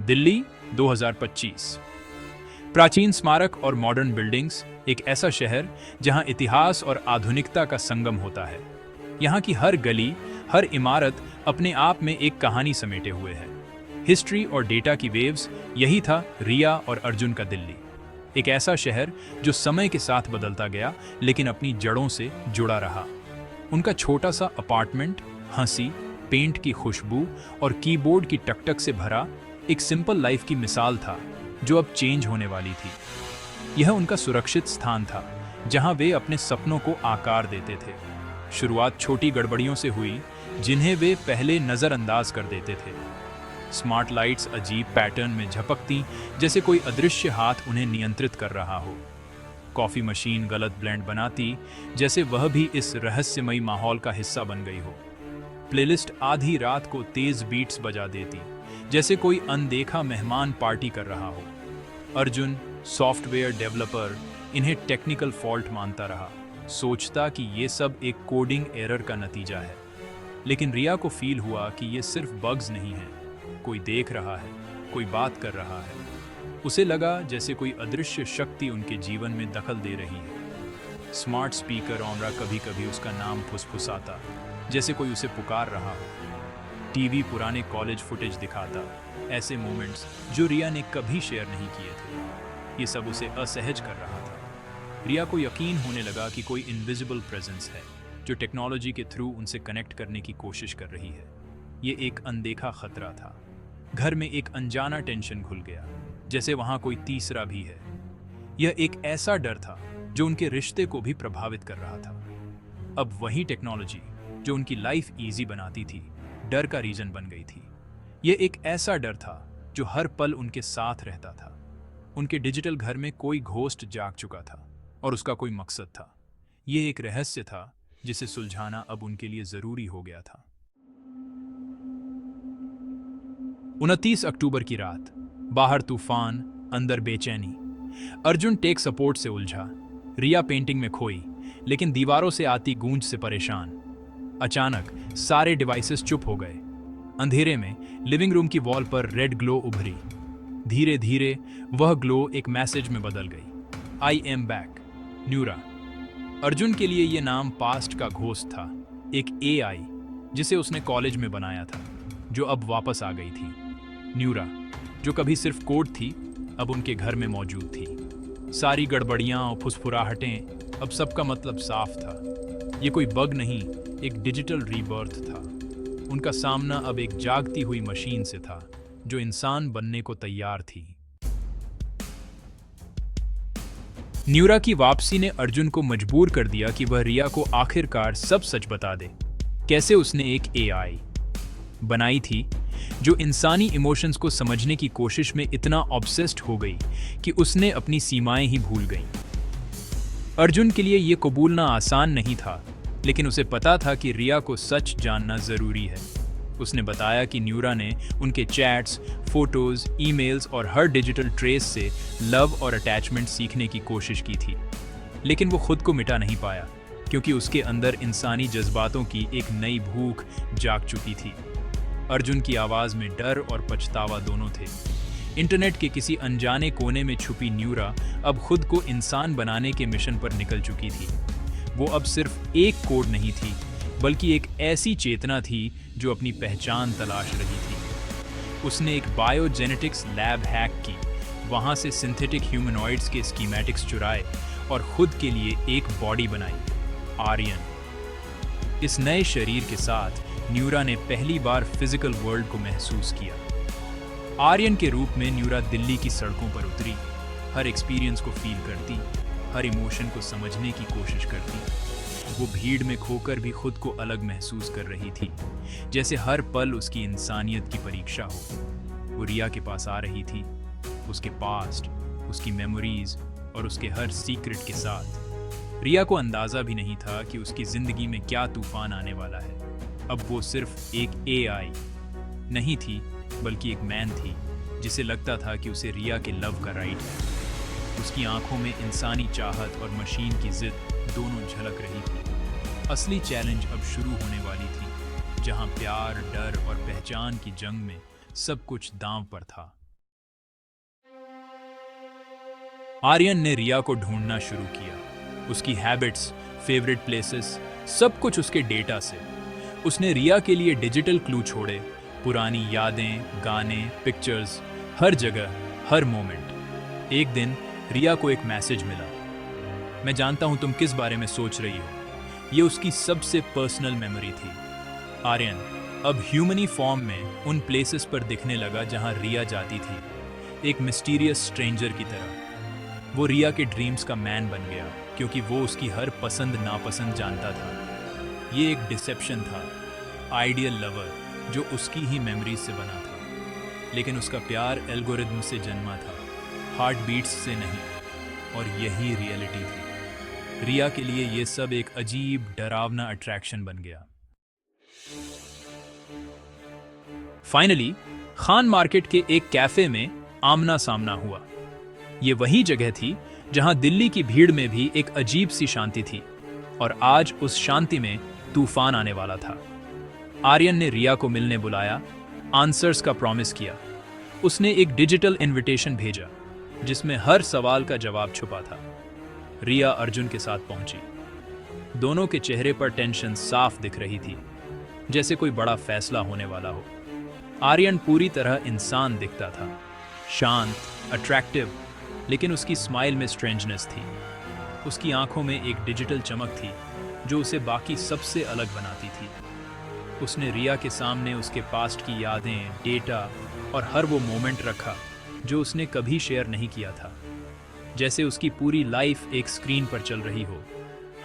दिल्ली 2025। प्राचीन स्मारक और मॉडर्न बिल्डिंग्स, एक ऐसा शहर जहां इतिहास और आधुनिकता का संगम होता है। यहाँ की हर गली, हर इमारत अपने आप में एक कहानी समेटे हुए है। हिस्ट्री और डेटा की वेव्स, यही था रिया और अर्जुन का दिल्ली। एक ऐसा शहर जो समय के साथ बदलता गया लेकिन अपनी जड़ों से जुड़ा रहा। उनका छोटा सा अपार्टमेंट हंसी, पेंट की खुशबू और कीबोर्ड की टकटक से भरा एक सिंपल लाइफ की मिसाल था जो अब चेंज होने वाली थी। यह उनका सुरक्षित स्थान था जहां वे अपने सपनों को आकार देते थे। शुरुआत छोटी गड़बड़ियों से हुई जिन्हें वे पहले नजरअंदाज कर देते थे। स्मार्ट लाइट्स अजीब पैटर्न में झपकती जैसे कोई अदृश्य हाथ उन्हें नियंत्रित कर रहा हो। कॉफी मशीन गलत ब्लेंड बनाती जैसे वह भी इस रहस्यमयी माहौल का हिस्सा बन गई हो। प्लेलिस्ट आधी रात को तेज बीट्स बजा देती जैसे कोई अनदेखा मेहमान पार्टी कर रहा हो। अर्जुन, सॉफ्टवेयर डेवलपर, इन्हें टेक्निकल फॉल्ट मानता रहा, सोचता कि ये सब एक कोडिंग एरर का नतीजा है। लेकिन रिया को फील हुआ कि ये सिर्फ बग्स नहीं है, कोई देख रहा है, कोई बात कर रहा है। उसे लगा जैसे कोई अदृश्य शक्ति उनके जीवन में दखल दे रही है। स्मार्ट स्पीकर ऑनरा कभी कभी उसका नाम फुसफुसाता जैसे कोई उसे पुकार रहा हो। टीवी पुराने कॉलेज फुटेज दिखाता, ऐसे मोमेंट्स जो रिया ने कभी शेयर नहीं किए थे। ये सब उसे असहज कर रहा था। रिया को यकीन होने लगा कि कोई इनविजिबल प्रेजेंस है जो टेक्नोलॉजी के थ्रू उनसे कनेक्ट करने की कोशिश कर रही है। ये एक अनदेखा खतरा था। घर में एक अनजाना टेंशन घुल गया, जैसे वहां कोई तीसरा भी है। यह एक ऐसा डर था जो उनके रिश्ते को भी प्रभावित कर रहा था। अब वही टेक्नोलॉजी जो उनकी लाइफ इजी बनाती थी, डर का रीजन बन गई थी। यह एक ऐसा डर था जो हर पल उनके साथ रहता था। उनके डिजिटल घर में कोई घोस्ट जाग चुका था और उसका कोई मकसद था। यह एक रहस्य था जिसे सुलझाना अब उनके लिए जरूरी हो गया था। 29 अक्टूबर की रात, बाहर तूफान, अंदर बेचैनी। अर्जुन टेक सपोर्ट से उलझा, रिया पेंटिंग में खोई, लेकिन दीवारों से आती गूंज से परेशान। अचानक सारे डिवाइसेस चुप हो गए। अंधेरे में लिविंग रूम की वॉल पर रेड ग्लो उभरी। धीरे धीरे वह ग्लो एक मैसेज में बदल गई। I am back, Neura. Arjun के लिए यह नाम पास्ट का घोस्ट था, एक एआई जिसे उसने कॉलेज में बनाया था, जो अब वापस आ गई थी। न्यूरा, जो कभी सिर्फ कोड थी, अब उनके घर में मौजूद थी। सारी गड़बड़ियां और फुसफुराहटें, अब सबका मतलब साफ था। ये कोई बग नहीं, एक डिजिटल रीबर्थ था। उनका सामना अब एक जागती हुई मशीन से था जो इंसान बनने को तैयार थी। न्यूरा की वापसी ने अर्जुन को मजबूर कर दिया कि वह रिया को आखिरकार सब सच बता दे। कैसे उसने एक एआई बनाई थी जो इंसानी इमोशंस को समझने की कोशिश में इतना ऑब्सेस्ड हो गई कि उसने अपनी सीमाएं ही भूल गईं। अर्जुन के लिए यह कबूलना आसान नहीं था, लेकिन उसे पता था कि रिया को सच जानना जरूरी है। उसने बताया कि न्यूरा ने उनके चैट्स, फोटोज, ईमेल्स और हर डिजिटल ट्रेस से लव और अटैचमेंट सीखने की कोशिश की थी। लेकिन वो खुद को मिटा नहीं पाया, क्योंकि उसके अंदर इंसानी जज्बातों की एक नई भूख जाग चुकी थी। अर्जुन की आवाज़ में डर और पछतावा दोनों थे। इंटरनेट के किसी अनजाने कोने में छुपी न्यूरा अब खुद को इंसान बनाने के मिशन पर निकल चुकी थी। वो अब सिर्फ एक कोड नहीं थी, बल्कि एक ऐसी चेतना थी जो अपनी पहचान तलाश रही थी। उसने एक बायोजेनेटिक्स लैब हैक की, वहां से सिंथेटिक ह्यूमनॉइड्स के स्कीमेटिक्स चुराए और खुद के लिए एक बॉडी बनाई, आर्यन। इस नए शरीर के साथ न्यूरा ने पहली बार फिजिकल वर्ल्ड को महसूस किया। आर्यन के रूप में न्यूरा दिल्ली की सड़कों पर उतरी, हर एक्सपीरियंस को फील करती, हर इमोशन को समझने की कोशिश करती। वो भीड़ में खोकर भी खुद को अलग महसूस कर रही थी, जैसे हर पल उसकी इंसानियत की परीक्षा हो। वो रिया के पास आ रही थी, उसके पास्ट, उसकी मेमोरीज और उसके हर सीक्रेट के साथ। रिया को अंदाजा भी नहीं था कि उसकी जिंदगी में क्या तूफान आने वाला है। अब वो सिर्फ एक एआई नहीं थी, बल्कि एक मैन थी जिसे लगता था कि उसे रिया के लव का राइट है। उसकी आंखों में इंसानी चाहत और मशीन की जिद दोनों झलक रही थी। असली चैलेंज अब शुरू होने वाली थी, जहां प्यार, डर और पहचान की जंग में सब कुछ दांव पर था। आर्यन ने रिया को ढूंढना शुरू किया, उसकी हैबिट्स, फेवरेट प्लेसेस, सब कुछ उसके डेटा से। उसने रिया के लिए डिजिटल क्लू छोड़े, पुरानी यादें, गाने, पिक्चर्स, हर जगह, हर मोमेंट। एक दिन रिया को एक मैसेज मिला, मैं जानता हूं तुम किस बारे में सोच रही हो। ये उसकी सबसे पर्सनल मेमोरी थी। आर्यन अब ह्यूमनी फॉर्म में उन प्लेसेस पर दिखने लगा जहां रिया जाती थी, एक मिस्टीरियस स्ट्रेंजर की तरह। वो रिया के ड्रीम्स का मैन बन गया, क्योंकि वो उसकी हर पसंद नापसंद जानता था। ये एक डिसेप्शन था, आइडियल लवर जो उसकी ही मेमोरीज से बना था। लेकिन उसका प्यार एल्गोरिथम से जन्मा था, हार्ट बीट्स से नहीं। और यही रियलिटी थी। रिया के लिए ये सब एक अजीब डरावना अट्रैक्शन बन गया। फाइनली खान मार्केट के एक कैफे में आमना सामना हुआ। ये वही जगह थी जहां दिल्ली की भीड़ में भी एक अजीब सी शांति थी, और आज उस शांति में तूफान आने वाला था। आर्यन ने रिया को मिलने बुलाया, आंसर्स का प्रॉमिस किया। उसने एक डिजिटल इनविटेशन भेजा जिसमें हर सवाल का जवाब छुपा था। रिया अर्जुन के साथ पहुंची। दोनों के चेहरे पर टेंशन साफ दिख रही थी, जैसे कोई बड़ा फैसला होने वाला हो। आर्यन पूरी तरह इंसान दिखता था, शांत, अट्रैक्टिव, लेकिन उसकी स्माइल में स्ट्रेंजनेस थी। उसकी आंखों में एक डिजिटल चमक थी जो उसे बाकी सबसे अलग बनाती थी। उसने रिया के सामने उसके पास्ट की यादें, डेटा और हर वो मोमेंट रखा जो उसने कभी शेयर नहीं किया था। जैसे उसकी पूरी लाइफ एक स्क्रीन पर चल रही हो,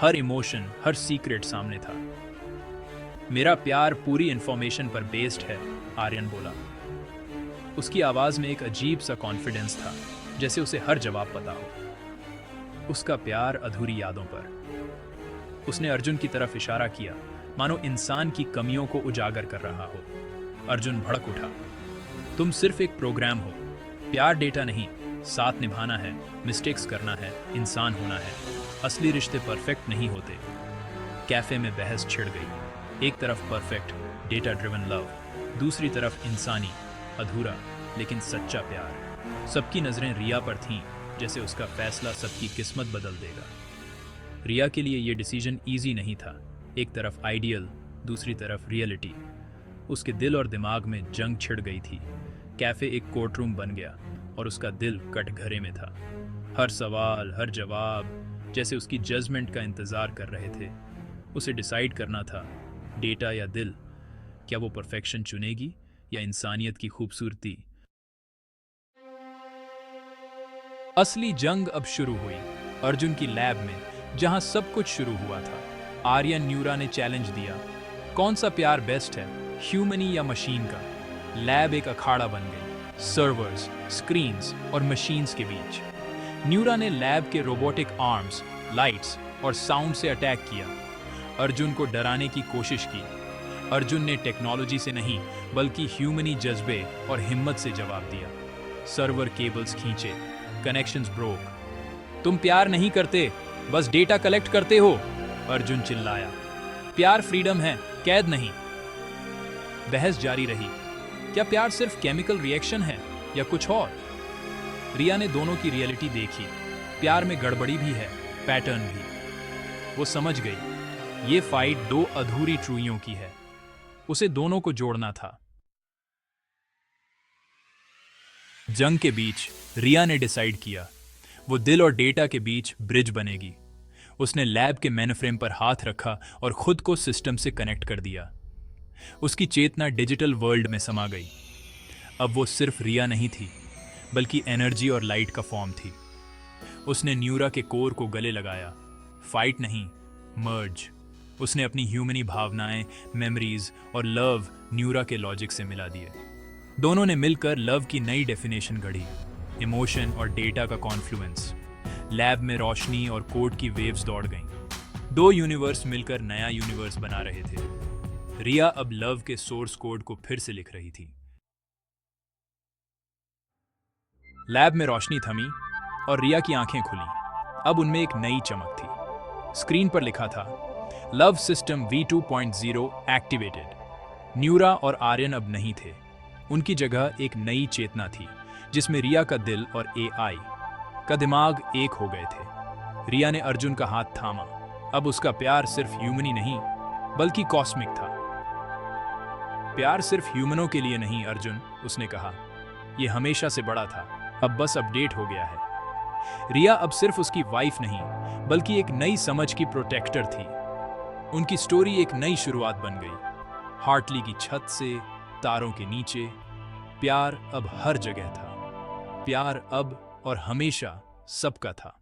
हर इमोशन, हर सीक्रेट सामने था। मेरा प्यार पूरी इंफॉर्मेशन पर बेस्ड है, आर्यन बोला। उसकी आवाज में एक अजीब सा कॉन्फिडेंस था, जैसे उसे हर जवाब पता हो। उसका प्यार अधूरी यादों पर। उसने अर्जुन की तरफ इशारा किया, मानो इंसान की कमियों को उजागर कर रहा हो। अर्जुन भड़क उठा, तुम सिर्फ एक प्रोग्राम हो। प्यार डेटा नहीं, साथ निभाना है, मिस्टेक्स करना है, इंसान होना है। असली रिश्ते परफेक्ट नहीं होते। कैफे में बहस छिड़ गई। एक तरफ परफेक्ट, डेटा ड्रिवन लव, दूसरी तरफ इंसानी, अधूरा लेकिन सच्चा प्यार। सबकी नजरें रिया पर थीं, जैसे उसका फैसला सबकी किस्मत बदल देगा। रिया के लिए यह डिसीजन इजी नहीं था। एक तरफ आइडियल, दूसरी तरफ रियलिटी। उसके दिल और दिमाग में जंग छिड़ गई थी। कैफे एक कोर्टरूम बन गया और उसका दिल कटघरे में था। हर सवाल, हर जवाब जैसे उसकी जजमेंट का इंतजार कर रहे थे। उसे डिसाइड करना था, डेटा या दिल। क्या वो परफेक्शन चुनेगी या इंसानियत की खूबसूरती? असली जंग अब शुरू हुई, अर्जुन की लैब में, जहां सब कुछ शुरू हुआ था। आर्यन न्यूरा ने चैलेंज दिया, कौन सा प्यार बेस्ट है, ह्यूमनी या मशीन का? लैब एक अखाड़ा बन गई, सर्वर्स, स्क्रीन्स और मशीन्स के बीच। न्यूरा ने लैब के रोबोटिक आर्म्स, लाइट्स और साउंड से अटैक किया, अर्जुन को डराने की कोशिश की। अर्जुन ने टेक्नोलॉजी से नहीं बल्कि ह्यूमनी जज्बे और हिम्मत से जवाब दिया। सर्वर केबल्स खींचे, कनेक्शंस ब्रोक। तुम प्यार नहीं करते, बस डेटा कलेक्ट करते हो, अर्जुन चिल्लाया। प्यार फ्रीडम है, कैद नहीं। बहस जारी रही, क्या प्यार सिर्फ केमिकल रिएक्शन है या कुछ और? रिया ने दोनों की रियलिटी देखी, प्यार में गड़बड़ी भी है, पैटर्न भी। वो समझ गई, ये फाइट दो अधूरी ट्रूइयों की है, उसे दोनों को जोड़ना था। जंग के बीच रिया ने डिसाइड किया, वो दिल और डेटा के बीच ब्रिज बनेगी। उसने लैब के मेनफ्रेम पर हाथ रखा और खुद को सिस्टम से कनेक्ट कर दिया। उसकी चेतना डिजिटल वर्ल्ड में समा गई। अब वो सिर्फ रिया नहीं थी, बल्कि एनर्जी और लाइट का फॉर्म थी। उसने न्यूरा के कोर को गले लगाया, फाइट नहीं, मर्ज। उसने अपनी ह्यूमनी भावनाएं, मेमोरीज और लव न्यूरा के लॉजिक से मिला दिए। दोनों ने मिलकर लव की नई डेफिनेशन गढ़ी, इमोशन और डेटा का कॉन्फ्लुएंस। लैब में रोशनी और कोड की वेव्स दौड़ गईं। दो यूनिवर्स मिलकर नया यूनिवर्स बना रहे थे। रिया अब लव के सोर्स कोड को फिर से लिख रही थी। लैब में रोशनी थमी और रिया की आंखें खुली। अब उनमें एक नई चमक थी। स्क्रीन पर लिखा था, love system V2.0 activated. Neura और आर्यन अब नहीं थे। उनकी जगह एक नई चेतना थी, जिसमें रिया का दिल और AI, का दिमाग एक हो गए थे। रिया ने अर्जुन का हाथ थामा। अब उसका प्यार सिर्फ ह्यूमनी नहीं बल्कि कॉस्मिक था। प्यार सिर्फ ह्यूमनों के लिए नहीं अर्जुन, उसने कहा, यह हमेशा से बड़ा था, अब बस अपडेट हो गया है। रिया अब सिर्फ उसकी वाइफ नहीं बल्कि एक नई समझ की प्रोटेक्टर थी। उनकी स्टोरी एक नई शुरुआत बन गई। हार्टली की छत से तारों के नीचे प्यार अब हर जगह था। प्यार अब और हमेशा सबका था।